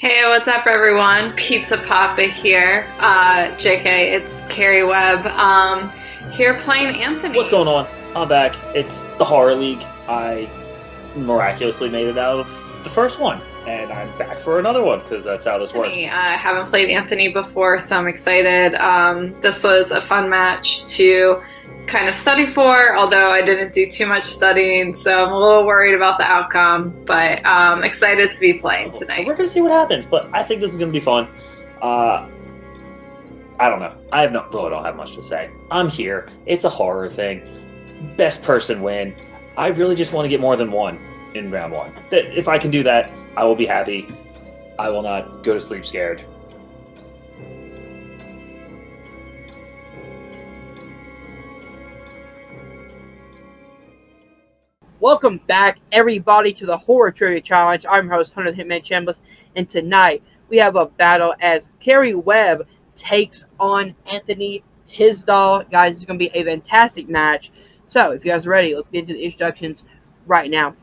Hey, what's up, everyone? Pizza Papa here. JK, it's Kerri Webb. Here playing Anthony. What's going on? I'm back. It's the Horror League. I miraculously made it out of the first one, and I'm back for another one because that's how this works. I haven't played Anthony before, so I'm excited. This was a fun match to kind of study for, although I didn't do too much studying, so I'm a little worried about the outcome, but I'm excited to be playing tonight. So we're going to see what happens, but I think this is going to be fun. I don't know. I don't have much to say. I'm here. It's a horror thing. Best person win. I really just want to get more than one in round one. If I can do that, I will be happy. I will not go to sleep scared. Welcome back, everybody, to the Horror Trivia Challenge. I'm your host, Hunter the Hitman Chambliss, and tonight we have a battle as Kerri Webb takes on Anthony Tisdall. Guys, it's going to be a fantastic match. So, if you guys are ready, let's get into the introductions right now.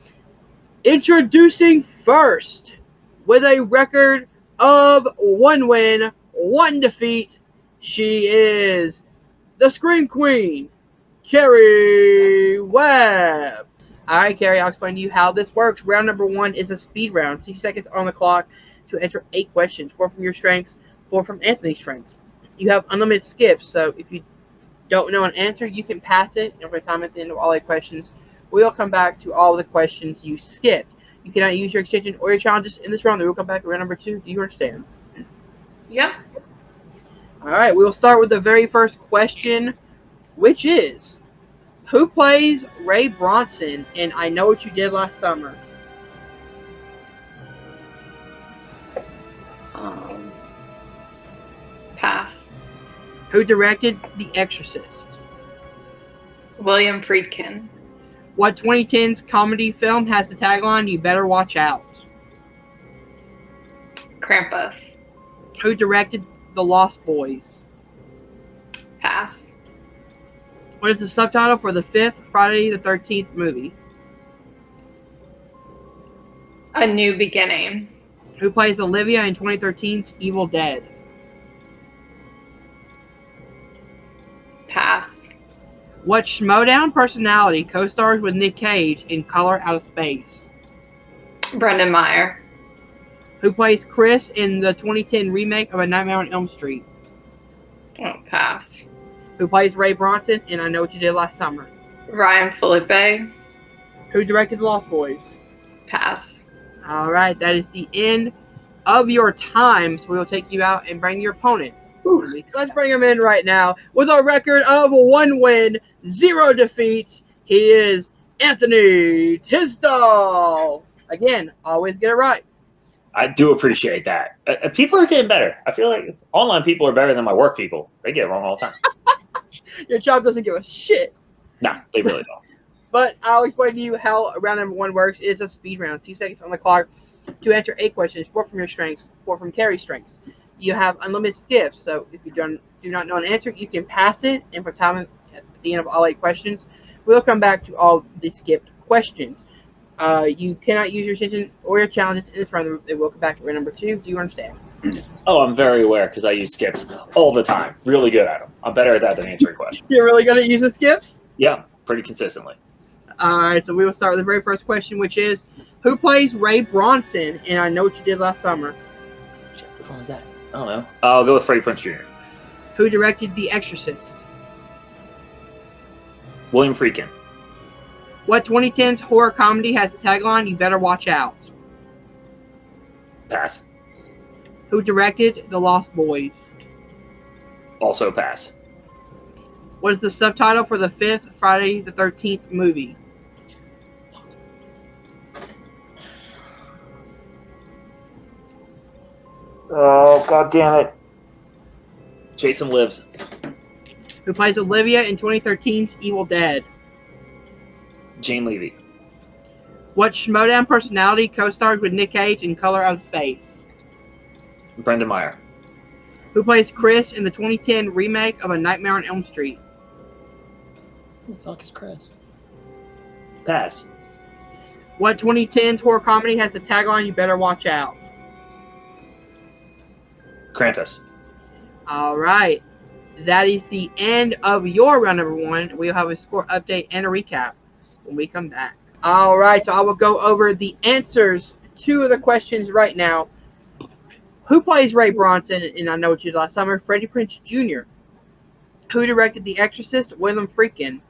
Introducing first, with a record of 1 win, 1 defeat, she is the Scream Queen, Kerri Webb. Alright, Kerri, I'll explain to you how this works. Round number 1 is a speed round. 60 seconds on the clock to answer 8 questions. 4 from your strengths, 4 from Anthony's strengths. You have unlimited skips, so if you don't know an answer, you can pass it every time at the end of all 8 questions. We'll come back to all the questions you skipped. You cannot use your extension or your challenges in this round. We will come back to round number 2. Do you understand? Yep. Alright, we will start with the very first question, which is, who plays Ray Bronson in I Know What You Did Last Summer? Pass. Who directed The Exorcist? William Friedkin. What 2010s comedy film has the tagline, "You Better Watch Out"? Krampus. Who directed The Lost Boys? Pass. What is the subtitle for the 5th Friday the 13th movie? A New Beginning. Who plays Olivia in 2013's Evil Dead? Pass. What Schmodown personality co-stars with Nick Cage in Color Out of Space? Brendan Meyer. Who plays Chris in the 2010 remake of A Nightmare on Elm Street? Pass. Who plays Ray Bronson in I Know What You Did Last Summer? Ryan Philippe. Who directed The Lost Boys? Pass. Alright, that is the end of your time, so we will take you out and bring your opponent. Ooh. Let's bring him in right now. With a record of 1 win, 0 defeats, he is Anthony Tisdall. Again, always get it right. I do appreciate that. People are getting better. I feel like online people are better than my work people. They get it wrong all the time. Your job doesn't give a shit. Nah, they really don't. But I'll explain to you how round number 1 works. It is a speed round. 6 seconds on the clock to answer 8 questions. 4 from your strengths, 4 from Kerri's strengths. You have unlimited skips, so if you do not know an answer, you can pass it, and for time at the end of all 8 questions, we'll come back to all the skipped questions. You cannot use your extension or your challenges in this round. They will come back to round number 2. Do you understand? Oh, I'm very aware because I use skips all the time. Really good at them. I'm better at that than answering questions. You're really good at using skips? Yeah, pretty consistently. Alright, so we will start with the very first question, which is, who plays Ray Bronson in I Know What You Did Last Summer? Which one was that? I don't know. I'll go with Freddie Prinze Jr. Who directed The Exorcist? William Friedkin. What 2010s horror comedy has the tagline, "You Better Watch Out"? Pass. Who directed The Lost Boys? Also pass. What is the subtitle for the 5th Friday the 13th movie? Oh, god damn it. Jason Lives. Who plays Olivia in 2013's Evil Dead? Jane Levy. What Schmodown personality co-starred with Nick Cage in Color Out of Space? Brendan Meyer. Who plays Chris in the 2010 remake of A Nightmare on Elm Street? Who the fuck is Chris? Pass. What 2010s horror comedy has the tagline, "You Better Watch Out"? Krampus. All right. That is the end of your round number 1. We'll have a score update and a recap when we come back. All right, so I will go over the answers to the questions right now. Who plays Ray Bronson in I Know What You Did Last Summer? Freddie Prinze Jr. Who directed The Exorcist? William Friedkin.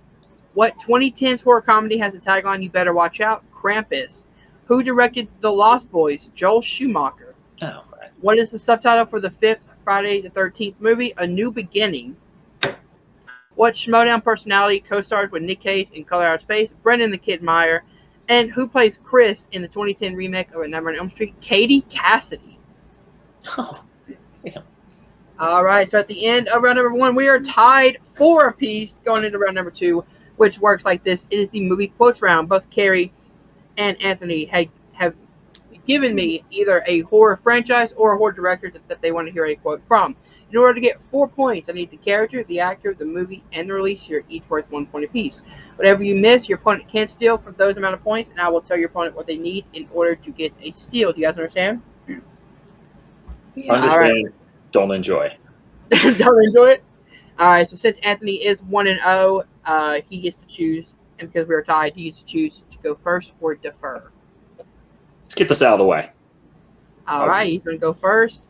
What 2010s horror comedy has the tagline, "You Better Watch Out"? Krampus. Who directed The Lost Boys? Joel Schumacher. Oh, right. What is the subtitle for the 5th Friday the 13th movie? A New Beginning. What Schmoedown personality co-stars with Nick Cage in Color Out of Space? Brendan the Kid Meyer. And who plays Chris in the 2010 remake of A Nightmare on Elm Street? Katie Cassidy. Oh, damn. All right, so at the end of round number 1, we are tied 4 apiece going into round number 2, which works like this. It is the movie quotes round. Both Kerri and Anthony have given me either a horror franchise or a horror director that they want to hear a quote from. In order to get 4 points, I need the character, the actor, the movie, and the release year, each worth 1 point apiece. Whatever you miss, your opponent can't steal for those amount of points, and I will tell your opponent what they need in order to get a steal. Do you guys understand? Yeah. Understand, right. Don't enjoy. Don't enjoy it? All right, so since Anthony is 1-0, he gets to choose, and because we are tied, he gets to choose to go first or defer. Let's get this out of the way. All right, he's going to go first.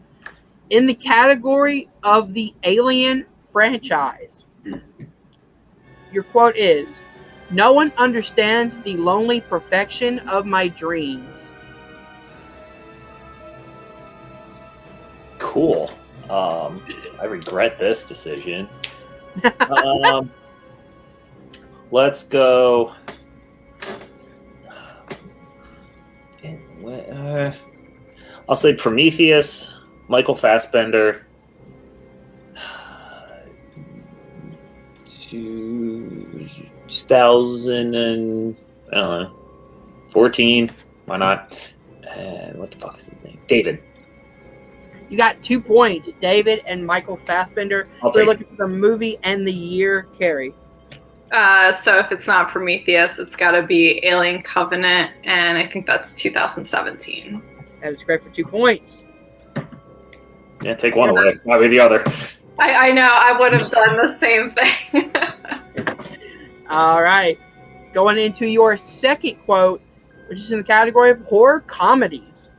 In the category of the Alien franchise, your quote is, "No one understands the lonely perfection of my dreams." Cool. I regret this decision. Let's go. I'll say Prometheus, Michael Fassbender, 2014. Why not? And what the fuck is his name? David. You got 2 points, David and Michael Fassbender. We're looking for the movie and the year, Kerri. So if it's not Prometheus, it's got to be Alien Covenant, and I think that's 2017. That was great for 2 points. Yeah, take one away. It's not be the other. I know. I would have done the same thing. All right. Going into your second quote, which is in the category of horror comedies.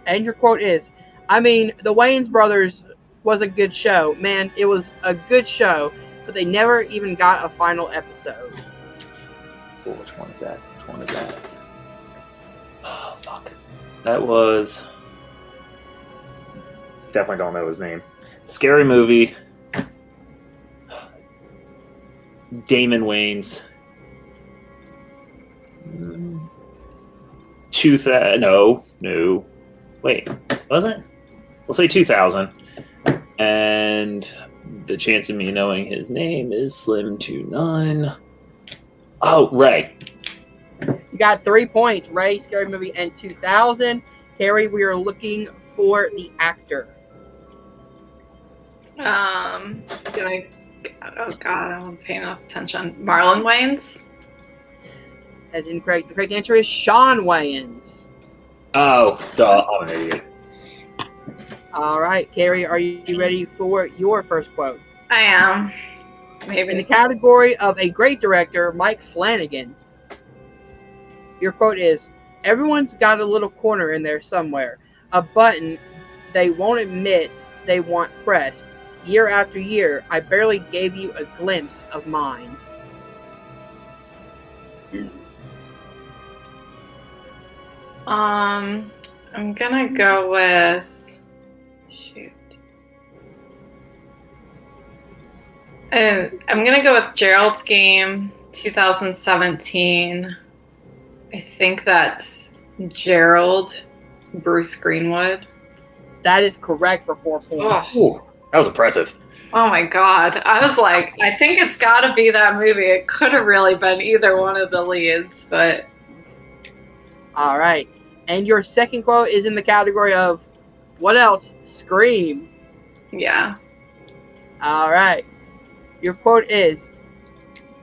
And your quote is, "I mean, the Wayans brothers was a good show. Man, it was a good show, but they never even got a final episode." Oh, which one is that? Oh, fuck. That was... Definitely don't know his name. Scary Movie. Damon Wayans. No. Wait, was it? We'll say 2000. And the chance of me knowing his name is slim to none. Oh, Ray. You got 3 points. Ray, Scary Movie, and 2000. Kerri, we are looking for the actor. Oh God, I wasn't paying enough attention. Marlon Wayans? As incorrect. The correct answer is Shawn Wayans. Oh, duh. I'm an idiot. All right, Kerri, are you ready for your first quote? I am. Maybe. In the category of a great director, Mike Flanagan, your quote is, "Everyone's got a little corner in there somewhere, a button they won't admit they want pressed. Year after year, I barely gave you a glimpse of mine." I'm gonna go with... Shoot. I'm gonna go with Gerald's Game, 2017. I think that's Gerald Bruce Greenwood. That is correct for 4 points. Ooh, that was impressive. Oh my God. I was like, I think it's gotta be that movie. It could have really been either one of the leads, but... All right. And your second quote is in the category of, what else? Scream. Yeah. All right. Your quote is,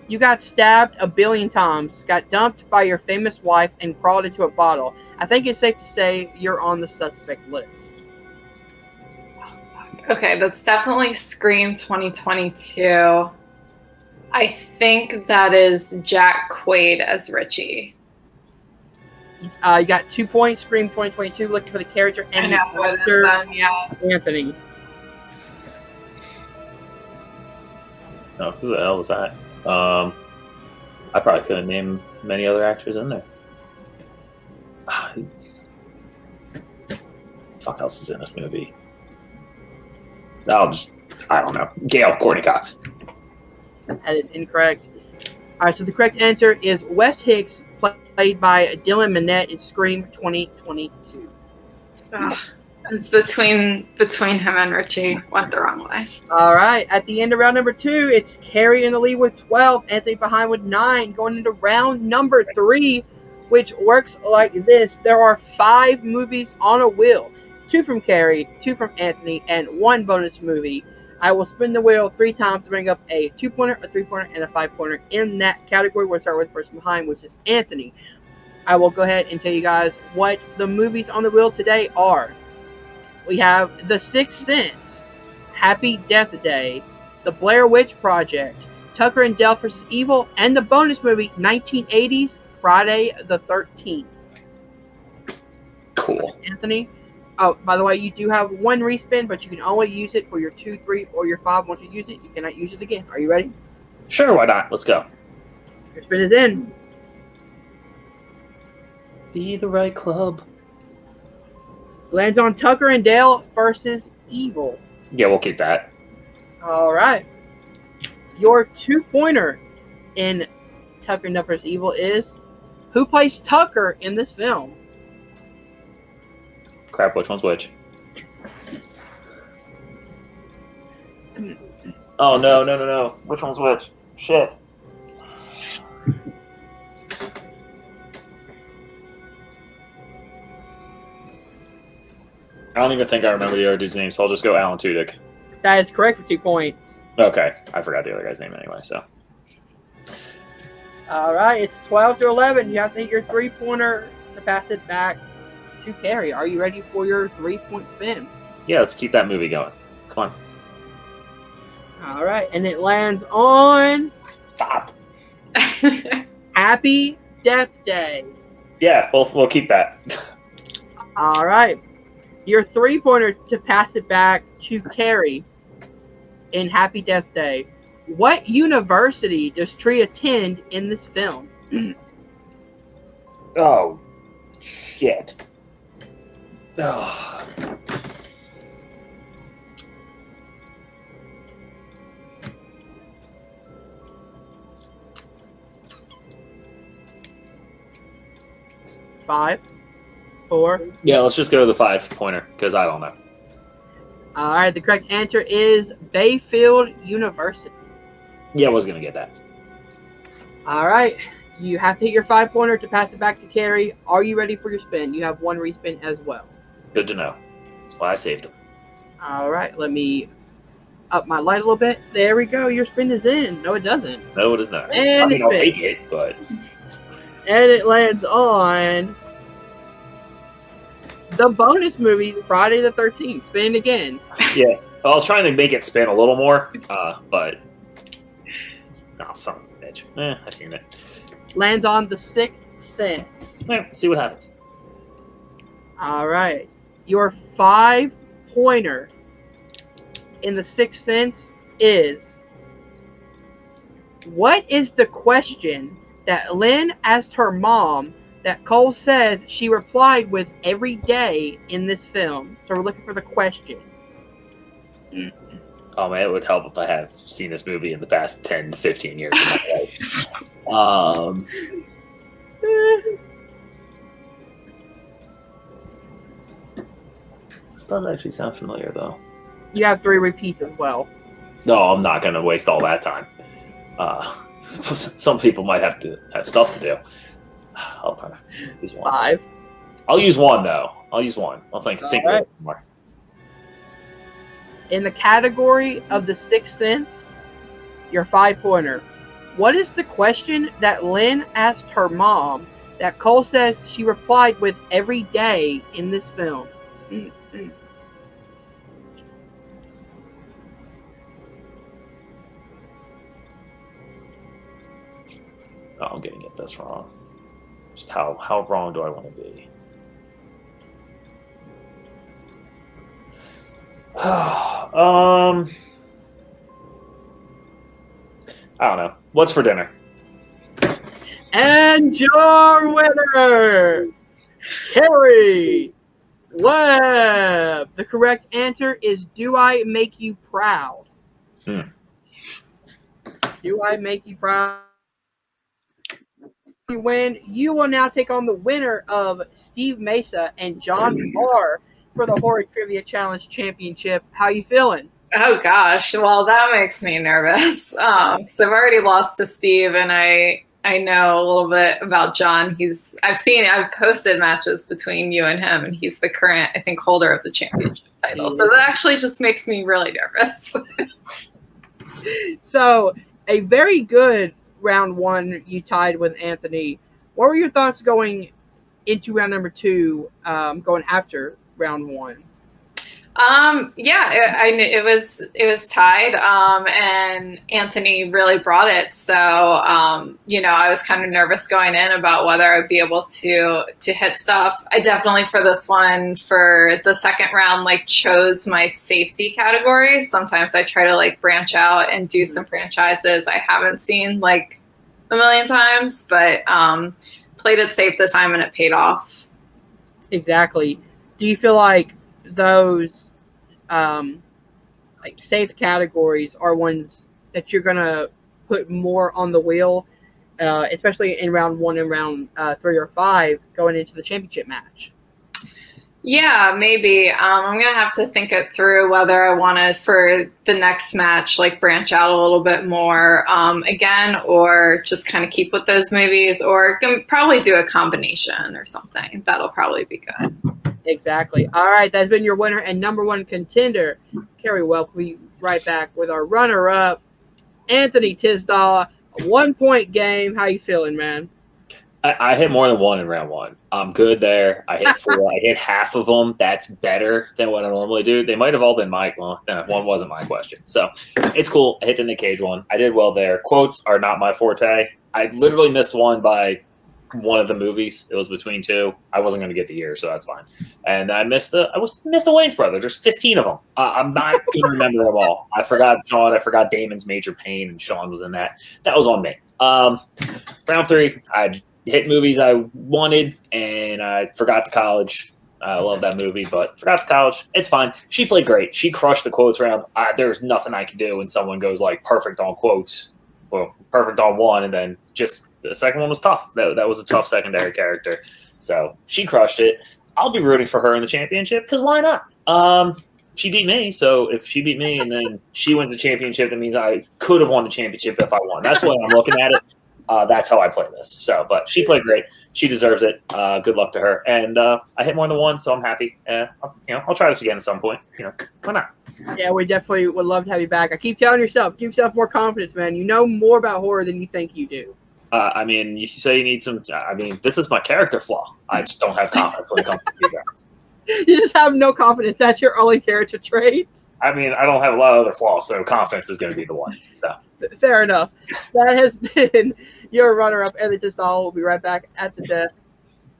"You got stabbed a billion times, got dumped by your famous wife, and crawled into a bottle. I think it's safe to say you're on the suspect list." Okay, that's definitely Scream 2022. I think that is Jack Quaid as Richie. You got 2 points. Scream 2022. Looking for the character and the actor, Anthony. Oh, who the hell was that? I probably couldn't name many other actors in there. Fuck else is in this movie? I don't know. Gail Courtney Cox. That is incorrect. All right, so the correct answer is Wes Hicks, played by Dylan Minnette in Scream 2022. It's between him and Richie. Went the wrong way. All right, at the end of round number 2, it's Kerri in the lead with 12, Anthony behind with 9. Going into round number 3, which works like this. There are 5 movies on a wheel. 2 from Kerri, 2 from Anthony, and 1 bonus movie. I will spin the wheel 3 times to bring up a 2-pointer, a 3-pointer, and a 5-pointer in that category. We'll start with the person behind, which is Anthony. I will go ahead and tell you guys what the movies on the wheel today are. We have The Sixth Sense, Happy Death Day, The Blair Witch Project, Tucker and Dale vs. Evil, and the bonus movie 1980's Friday the 13th. Cool. Anthony? Oh, by the way, you do have 1 respin, but you can only use it for your 2, 3, or your 5. Once you use it, you cannot use it again. Are you ready? Sure, why not? Let's go. Your spin is in. Be the right club. Lands on Tucker and Dale versus Evil. Yeah, we'll keep that. All right. Your 2-pointer in Tucker and Dale versus Evil is who plays Tucker in this film? Crap, which one's which? Oh, no. Which one's which? Shit. I don't even think I remember the other dude's name, so I'll just go Alan Tudyk. That is correct for 2 points. Okay, I forgot the other guy's name anyway, so. All right, it's 12-11. You have to hit your 3-pointer to pass it back to Kerri. Are you ready for your 3-point spin? Yeah, let's keep that movie going. Come on. All right, and it lands on Stop. Happy Death Day. Yeah, we'll keep that. All right. Your 3-pointer to pass it back to Kerri in Happy Death Day. What university does Tree attend in this film? Oh, shit. Oh. Five, 4. Yeah, let's just go to the 5-pointer, because I don't know. All right, the correct answer is Bayfield University. Yeah, I was going to get that. All right, you have to hit your 5-pointer to pass it back to Kerri. Are you ready for your spin? You have 1 respin as well. Good to know. That's why I saved him. All right, let me up my light a little bit. There we go. Your spin is in. No, it doesn't. No, it is not. And I mean, I'll it's take it, but... And it lands on the bonus movie, Friday the 13th. Spin again. Yeah, I was trying to make it spin a little more, but... Oh, son of a bitch. I've seen it. Lands on The Sixth Sense. See what happens. All right. Your 5-pointer in The Sixth Sense is, what is the question that Lynn asked her mom that Cole says she replied with every day in this film? So we're looking for the question. Oh man, it would help if I have seen this movie in the past 10 to 15 years of my life. This does actually sound familiar, though. You have 3 repeats as well. No, I'm not going to waste all that time. Some people might have to have stuff to do. I'll probably use 1. 5. I'll use 1, though. I'll use 1. I'll think All of right. it more. In the category of The Sixth Sense, your 5-pointer. What is the question that Lynn asked her mom that Cole says she replied with every day in this film? Oh, I'm going to get this wrong. Just how wrong do I want to be? I don't know. What's for dinner? And your winner, Kerri Webb. The correct answer is, do I make you proud? Do I make you proud? Win. You will now take on the winner of Steve Mesa and John Maher for the Horror Trivia Challenge Championship. How you feeling? Oh gosh, well that makes me nervous. So I've already lost to Steve, and I know a little bit about John. I've posted matches between you and him, and he's the current, I think, holder of the championship title. So that actually just makes me really nervous. So a very good round one you tied with Anthony. What were your thoughts going into round number two, going after round one? It was tied, and Anthony really brought it. So, I was kind of nervous going in about whether I'd be able to hit stuff. I definitely, for this one, for the second round, chose my safety category. Sometimes I try to branch out and do some franchises I haven't seen a million times, but played it safe this time and it paid off. Exactly. Do you feel like those safe categories are ones that you're gonna put more on the wheel, especially in round one and round 3 or 5 going into the championship match? Yeah, maybe. I'm going to have to think it through whether I want to, for the next match, branch out a little bit more again, or just kind of keep with those movies, or can probably do a combination or something. That'll probably be good. Exactly. All right, that's been your winner and number one contender, Kerri Webb. We'll be right back with our runner-up, Anthony Tisdall. 1-point game. How you feeling, man? I hit more than one in round one. I'm good there. I hit 4. I hit half of them. That's better than what I normally do. They might have all been my one wasn't my question. So it's cool. I hit the Nick Cage one. I did well there. Quotes are not my forte. I literally missed one by one of the movies. It was between 2. I wasn't going to get the year, so that's fine. And I missed the Wayans brothers. There's 15 of them. I'm not going to remember them all. I forgot Sean. I forgot Damon's Major Pain, and Sean was in that. That was on me. Round 3, I hit movies I wanted, and I forgot the college. I love that movie, but forgot the college. It's fine. She played great. She crushed the quotes round. There's nothing I can do when someone goes perfect on quotes, well, perfect on one, and then just the second one was tough. That was a tough secondary character. So she crushed it. I'll be rooting for her in the championship because why not? She beat me, so if she beat me and then she wins the championship, that means I could have won the championship if I won. That's the way I'm looking at it. That's how I play this. So, but she played great. She deserves it. Good luck to her. And I hit more than one, so I'm happy. I'll try this again at some point. Why not? Yeah, we definitely would love to have you back. I keep telling yourself, give yourself more confidence, man. You know more about horror than you think you do. You say you need some. This is my character flaw. I just don't have confidence when it comes to feedback. You just have no confidence. That's your only character trait. I don't have a lot of other flaws, so confidence is going to be the one. So fair enough. That has been your runner-up, Anthony Tisdall. We'll be right back at the desk.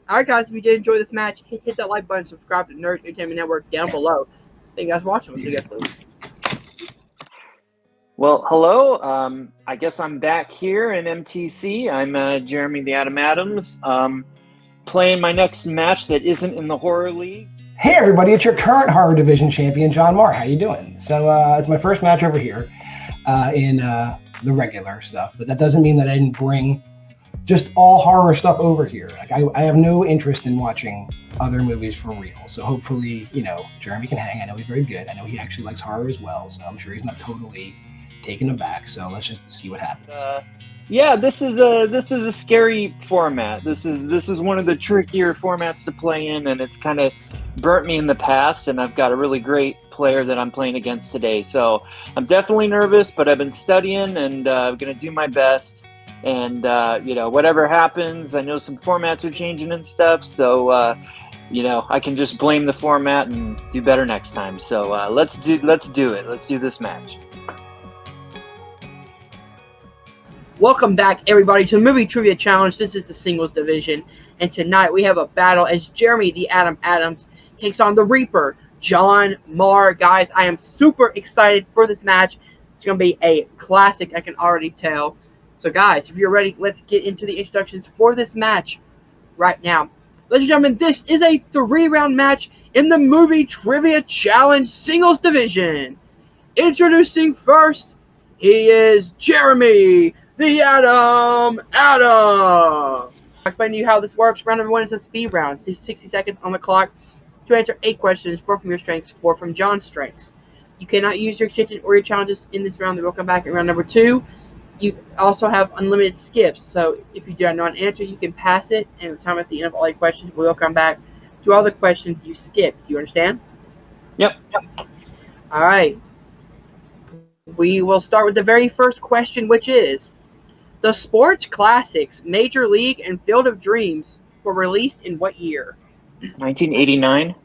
All right, guys, if you did enjoy this match, hit that like button, subscribe to Nerd Entertainment Network down below. Thank you guys for watching. We'll see you guys later. Well, hello. I guess I'm back here in MTC. I'm Jeremy the Adam Adams, playing my next match that isn't in the Horror League. Hey everybody, it's your current Horror Division champion, John Maher. How you doing? So it's my first match over here in the regular stuff, but that doesn't mean that I didn't bring just all horror stuff over here. I have no interest in watching other movies for real. So hopefully, Jeremy can hang. I know he's very good. I know he actually likes horror as well, so I'm sure he's not totally taken aback. So let's just see what happens. Yeah, this is a scary format. This is one of the trickier formats to play in, and it's kind of burnt me in the past, and I've got a really great player that I'm playing against today. So I'm definitely nervous, but I've been studying, and I'm going to do my best. And, whatever happens, I know some formats are changing and stuff, so, I can just blame the format and do better next time. So let's do it. Let's do this match. Welcome back, everybody, to the Movie Trivia Challenge. This is the singles division, and tonight we have a battle as Jeremy the Atom Adams takes on the Reaper, John Maher. Guys, I am super excited for this match. It's going to be a classic, I can already tell. So, guys, if you're ready, let's get into the introductions for this match right now. Ladies and gentlemen, this is a 3-round match in the Movie Trivia Challenge singles division. Introducing first, he is Jeremy the Atom Adams. I'll explain to you how this works. Round number 1 is a speed round. 60 seconds on the clock to answer 8 questions, 4 from your strengths, 4 from John's strengths. You cannot use your extension or your challenges in this round. They will come back in round number 2. You also have unlimited skips. So if you do not answer, you can pass it. And at the end of all 8 questions, we will come back to all the questions you skipped. Do you understand? Yep. All right. We will start with the very first question, which is, the sports classics Major League and Field of Dreams were released in what year? 1989.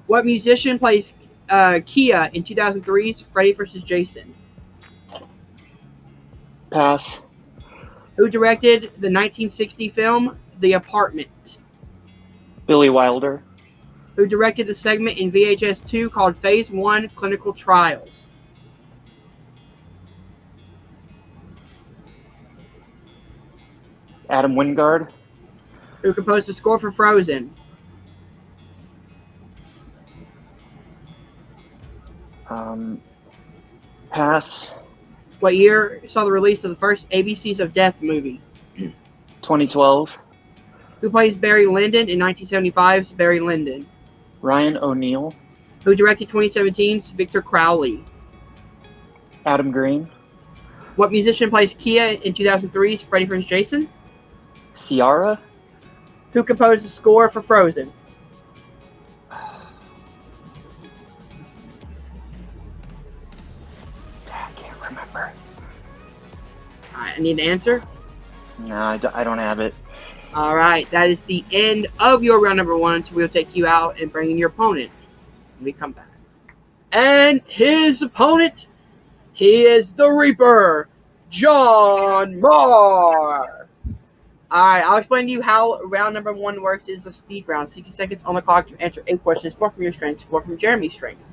What musician plays Kia in 2003's Freddy vs. Jason? Pass. Who directed the 1960 film The Apartment? Billy Wilder. Who directed the segment in VHS 2 called Phase 1 Clinical Trials? Adam Wingard. Who composed the score for Frozen? Pass. What year saw the release of the first ABCs of Death movie? 2012. Who plays Barry Lyndon in 1975's Barry Lyndon? Ryan O'Neal. Who directed 2017's Victor Crowley? Adam Green. What musician plays Kia in 2003's Freddy vs. Jason? Ciara. Who composed the score for Frozen? I can't remember. I need an answer. No, I don't have it. All right, that is the end of your round number 1. So we'll take you out and bring in your opponent when we come back. And his opponent, he is the Reaper, John Maher. All right, I'll explain to you how round number 1 works. It's a speed round, 60 seconds on the clock to answer 8 questions, 4 from your strengths, 4 from Jeremy's strengths.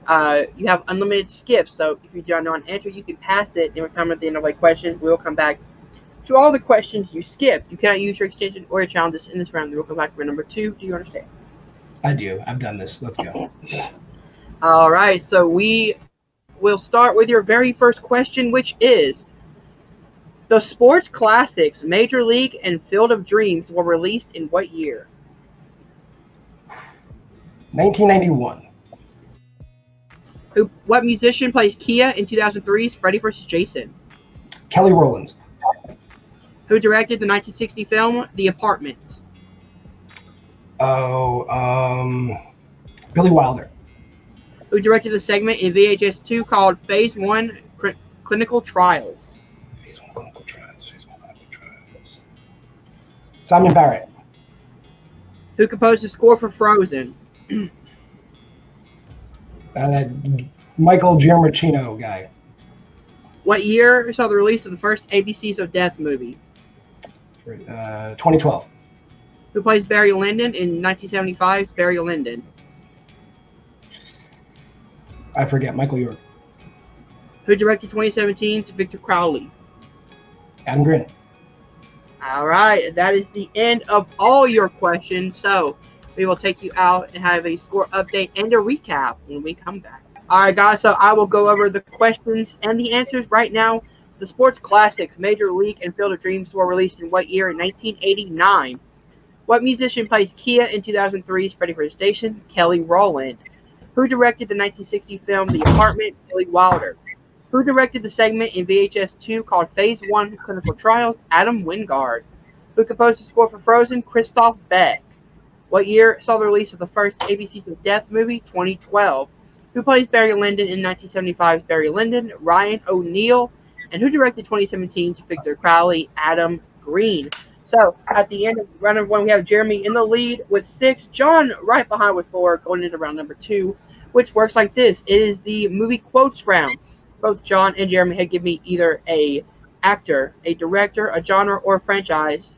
You have unlimited skips, so if you do not answer, you can pass it. And time at the end of 8 questions, we will come back to all the questions you skipped. You cannot use your extension or your challenges in this round. We will come back for number 2. Do you understand? I do. I've done this. Let's go. All right, so we will start with your very first question, which is, the sports classics Major League and Field of Dreams were released in what year? 1991. What musician plays Kia in 2003's Freddy vs. Jason? Kelly Rowlands. Who directed the 1960 film The Apartment? Billy Wilder. Who directed the segment in VHS 2 called Phase 1 Clinical Trials? Phase 1 Clinical Trials. Simon Barrett. Who composed the score for Frozen? That Michael Giammarchino guy. What year saw the release of the first ABCs of Death movie? 2012. Who plays Barry Lyndon in 1975's Barry Lyndon? I forget. Michael York. Who directed 2017's Victor Crowley? Adam Green. All right, that is the end of all your questions. So we will take you out and have a score update and a recap when we come back. All right, guys, so I will go over the questions and the answers right now. The sports classics Major League and Field of Dreams were released in what year? In 1989. What musician plays Kia in 2003's Freddy vs. Jason? Kelly Rowland. Who directed the 1960 film The Apartment? Billy Wilder. Who directed the segment in VHS 2 called Phase 1 Clinical Trials? Adam Wingard. Who composed the score for Frozen? Christoph Beck. What year saw the release of the first ABCs of Death movie? 2012. Who plays Barry Lyndon in 1975's Barry Lyndon? Ryan O'Neal. And who directed 2017's Victor Crowley? Adam Green. So, at the end of round number 1, we have Jeremy in the lead with 6, John right behind with 4, going into round number 2, which works like this. It is the movie quotes round. Both John and Jeremy had given me either a actor, a director, a genre, or a franchise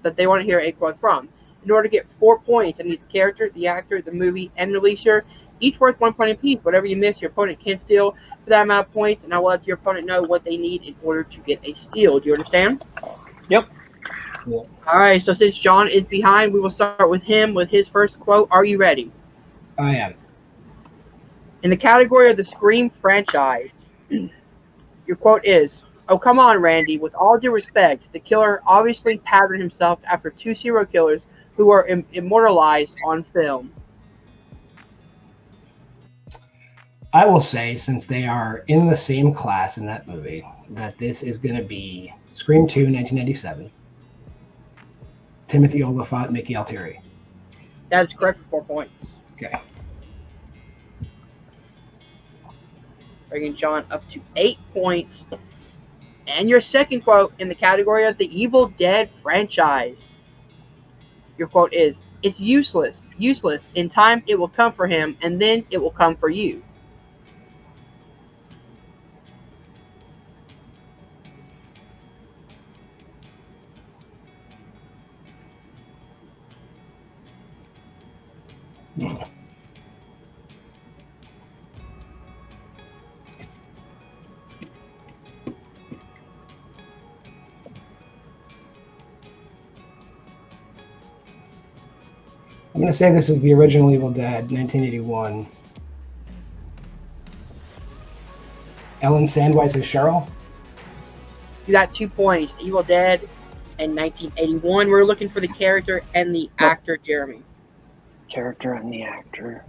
that they want to hear a quote from. In order to get 4 points, I need the character, the actor, the movie, and the release year, each worth 1 point apiece. Whatever you miss, your opponent can steal for that amount of points, and I will let your opponent know what they need in order to get a steal. Do you understand? Yep. All right, so since John is behind, we will start with him with his first quote. Are you ready? I am. In the category of the Scream franchise, your quote is, "Oh, come on, Randy. With all due respect, the killer obviously patterned himself after 2 serial killers who were immortalized on film." I will say, since they are in the same class in that movie, that this is going to be Scream 2, 1997. Timothy Olyphant, Mickey Altieri. That is correct for 4 points. Okay. Bringing John up to 8 points. And your second quote in the category of the Evil Dead franchise. Your quote is, "It's useless, useless. In time, it will come for him, and then it will come for you." I'm going to say this is the original Evil Dead, 1981. Ellen Sandweiss is Cheryl. You got 2 points. Evil Dead in 1981. We're looking for the character and the actor, Jeremy. Character and the actor.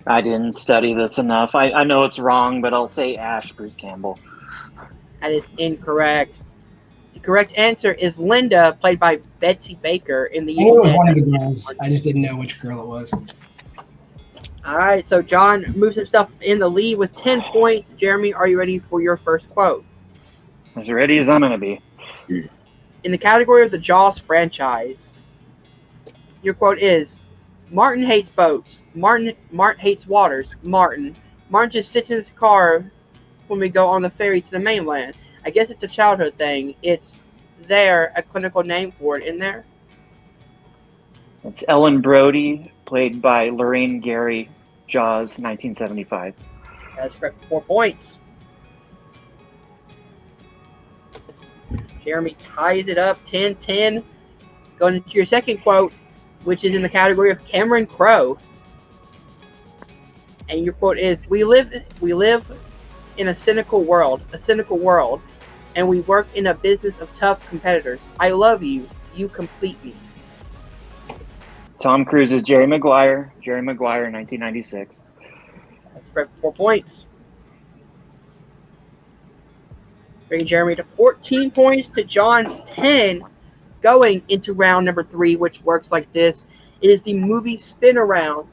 I didn't study this enough. I know it's wrong, but I'll say Ash Bruce Campbell. That is incorrect. The correct answer is Linda, played by Betsy Baker in the I knew Evil it was Dead. one of the girls. I just didn't know which girl it was. All right, so John moves himself in the lead with 10 points. Jeremy, are you ready for your first quote? As ready as I'm going to be. In the category of the Jaws franchise, your quote is, "Martin hates boats. Martin hates waters. Martin just sits in his car when we go on the ferry to the mainland. I guess it's a childhood thing. It's there, a clinical name for it, in there." It's Ellen Brody, played by Lorraine Gary, Jaws, 1975. That's correct for 4 points. Jeremy ties it up 10-10. Going into your second quote, which is in the category of Cameron Crowe. And your quote is, we live in a cynical world, and we work in a business of tough competitors. I love you. You complete me." Tom Cruise is Jerry Maguire, 1996. That's correct for 4 points. Bringing Jeremy to 14 points to John's 10. Going into round number 3, which works like this. It is the movie spin around.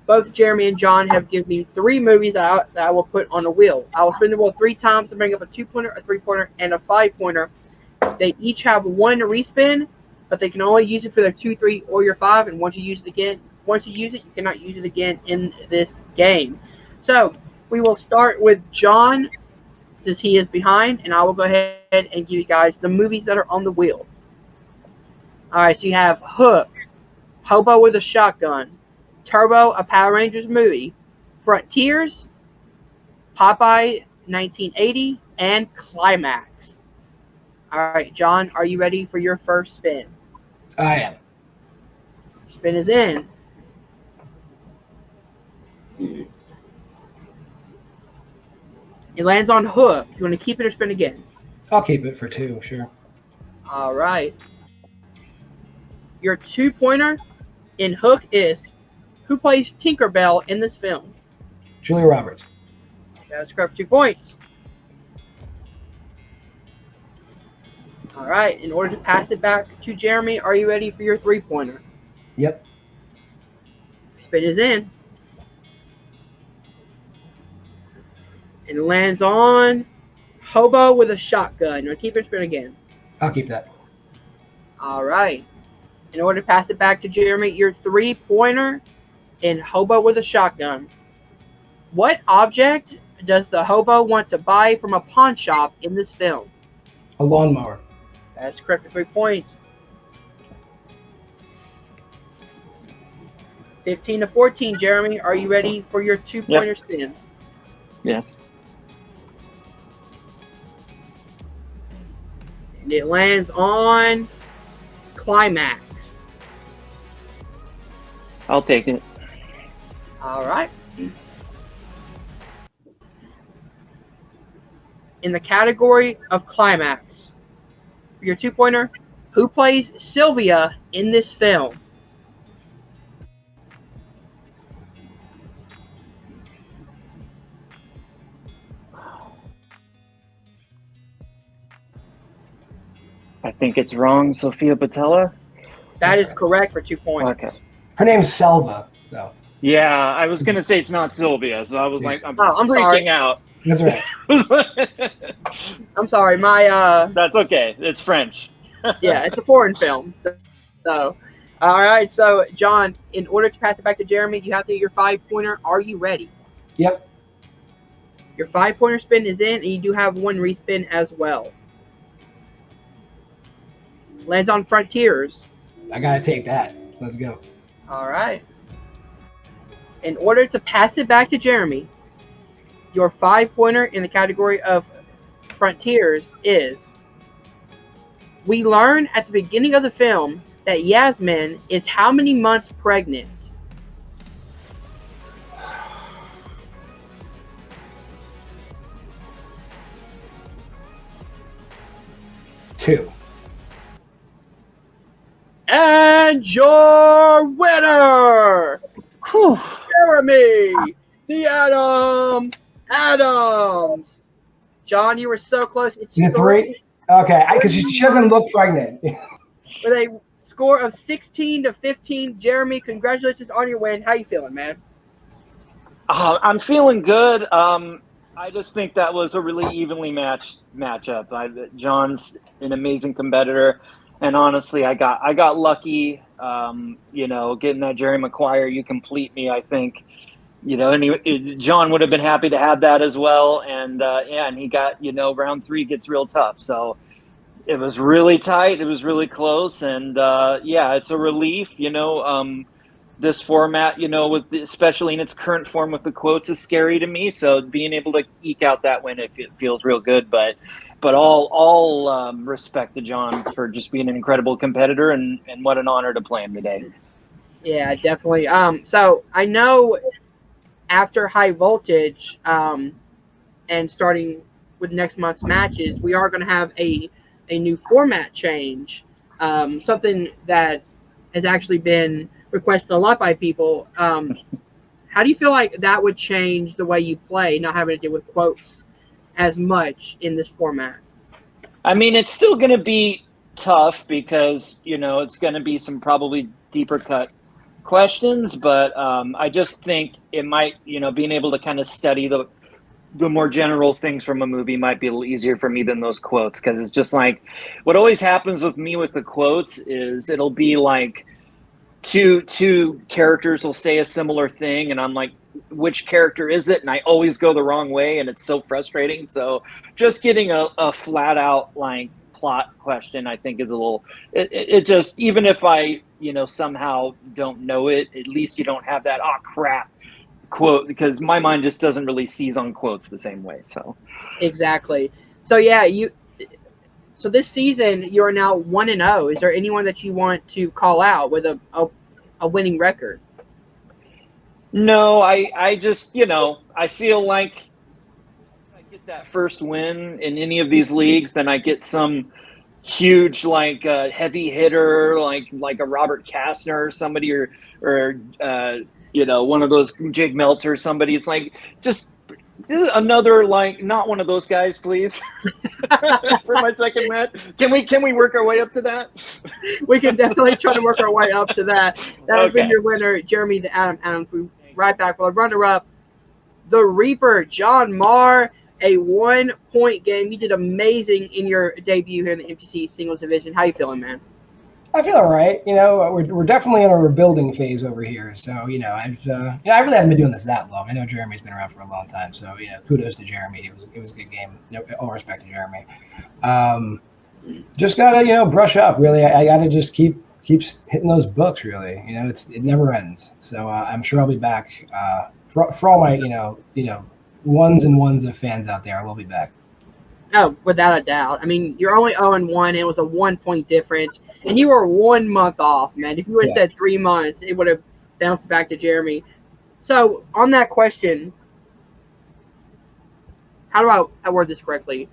Both Jeremy and John have given me 3 movies that I will put on a wheel. I will spin the wheel 3 times to bring up a 2-pointer, a 3-pointer, and a 5-pointer. They each have 1 respin, but they can only use it for their 2, 3, or your 5. And once you use it, you cannot use it again in this game. So we will start with John, since he is behind, and I will go ahead and give you guys the movies that are on the wheel. All right, so you have Hook, Hobo with a Shotgun, Turbo, a Power Rangers movie, Frontiers, Popeye, 1980, and Climax. All right, John, are you ready for your first spin? I am. Spin is in. It lands on Hook. You want to keep it or spin again? I'll keep it for 2, sure. All right. Your 2-pointer in Hook is, who plays Tinkerbell in this film? Julia Roberts. That's correct, 2 points. All right. In order to pass it back to Jeremy, are you ready for your 3-pointer? Yep. Spin is in. And it lands on Hobo with a Shotgun. Now keep it, spin again. I'll keep that. All right. In order to pass it back to Jeremy, your 3-pointer in Hobo with a Shotgun. What object does the hobo want to buy from a pawn shop in this film? A lawnmower. That's correct for 3 points. 15-14, Jeremy. Are you ready for your 2-pointer spin? Yes. And it lands on climax. I'll take it. All right. In the category of climax, for your 2-pointer, who plays Sylvia in this film? I think it's wrong, Sophia Botella. That is correct for 2 points. Okay. Her name's Selva, though. Yeah, I was gonna say it's not Sylvia, so I was like, I'm I'm freaking sorry. out. That's right. I'm sorry, That's okay. It's French. yeah, it's a foreign film. So, all right. So, John, in order to pass it back to Jeremy, you have to get your 5-pointer. Are you ready? Yep. Your 5-pointer spin is in, and you do have 1 respin as well. Lands on Frontiers. I gotta take that. Let's go. All right. In order to pass it back to Jeremy, your 5-pointer in the category of Frontiers is: we learn at the beginning of the film that Yasmin is how many months pregnant? Two. And your winner, Whew. Jeremy the Atom Adams. John, you were so close. It's You 3? Okay, because she doesn't look pregnant. with a score of 16-15. Jeremy, congratulations on your win. How you feeling, man? I'm feeling good. I just think that was a really evenly matched matchup. John's an amazing competitor, and honestly, I got lucky. Getting that Jerry Maguire, you complete me. I think, and John would have been happy to have that as well. And and he got round 3 gets real tough. So it was really tight. It was really close, and it's a relief. This format, especially in its current form with the quotes, is scary to me. So being able to eke out that win, it feels real good. But all respect to John for just being an incredible competitor, and what an honor to play him today. Yeah, definitely. So I know after High Voltage, and starting with next month's matches, we are going to have a new format change. Something that has actually been requested a lot by people. How do you feel like that would change the way you play, not having to deal with quotes as much in this format? I mean, it's still going to be tough because, it's going to be some probably deeper cut questions, but I just think it might, being able to kind of study the more general things from a movie might be a little easier for me than those quotes, because it's just like what always happens with me with the quotes is it'll be like two characters will say a similar thing, and I'm like, which character is it? And I always go the wrong way, and it's so frustrating. So just getting a flat out like plot question, I think, is a little. It just, even if I somehow don't know it, at least you don't have that oh crap quote, because my mind just doesn't really seize on quotes the same way. So exactly. So yeah, So this season, you are now 1-0. Is there anyone that you want to call out with a winning record? No, I just, I feel like if I get that first win in any of these leagues, then I get some huge, like, heavy hitter, like a Robert Kastner or somebody, or one of those Jake Meltzer or somebody. It's like, just another, like, not one of those guys, please. For my second match, can we work our way up to that? We can definitely try to work our way up to that. That has been your winner, Jeremy the Atom Adams. We'll be right back. Well, runner-up, the Reaper, John Maher, a 1-point game. You did amazing in your debut here in the MTC Singles Division. How you feeling, man? I feel all right. We're definitely in a rebuilding phase over here. So, I really haven't been doing this that long. I know Jeremy's been around for a long time. So, kudos to Jeremy. It was a good game. All respect to Jeremy. Just gotta, brush up. Really, I gotta just keep hitting those books. Really, it never ends. So I'm sure I'll be back. For all my, ones and ones of fans out there, I will be back. Oh, without a doubt. I mean, you're only 0-1. And it was a 1-point difference. And you were 1 month off, man. If you would have said 3 months, it would have bounced back to Jeremy. So, on that question, how do I word this correctly?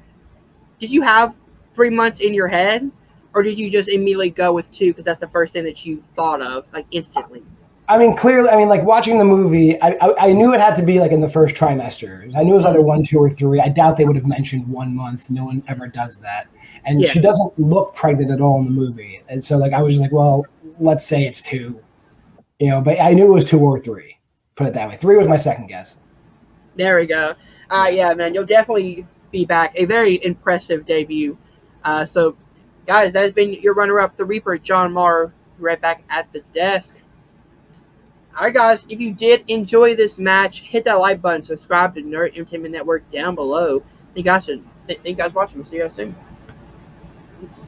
Did you have 3 months in your head? Or did you just immediately go with 2 because that's the first thing that you thought of, like, instantly? I mean, clearly, like watching the movie, I knew it had to be like in the first trimester. I knew it was either 1, 2, or 3. I doubt they would have mentioned 1 month. No one ever does that. And she doesn't look pregnant at all in the movie. And so, like, I was just like, well, let's say it's 2. But I knew it was 2 or 3. Put it that way. 3 was my second guess. There we go. Yeah, man, you'll definitely be back. A very impressive debut. So, guys, that has been your runner-up, the Reaper, John Maher, right back at the desk. All right, guys, if you did enjoy this match, hit that like button, subscribe to Nerd Entertainment Network down below. Thank you guys for watching. We'll see you guys soon. Peace.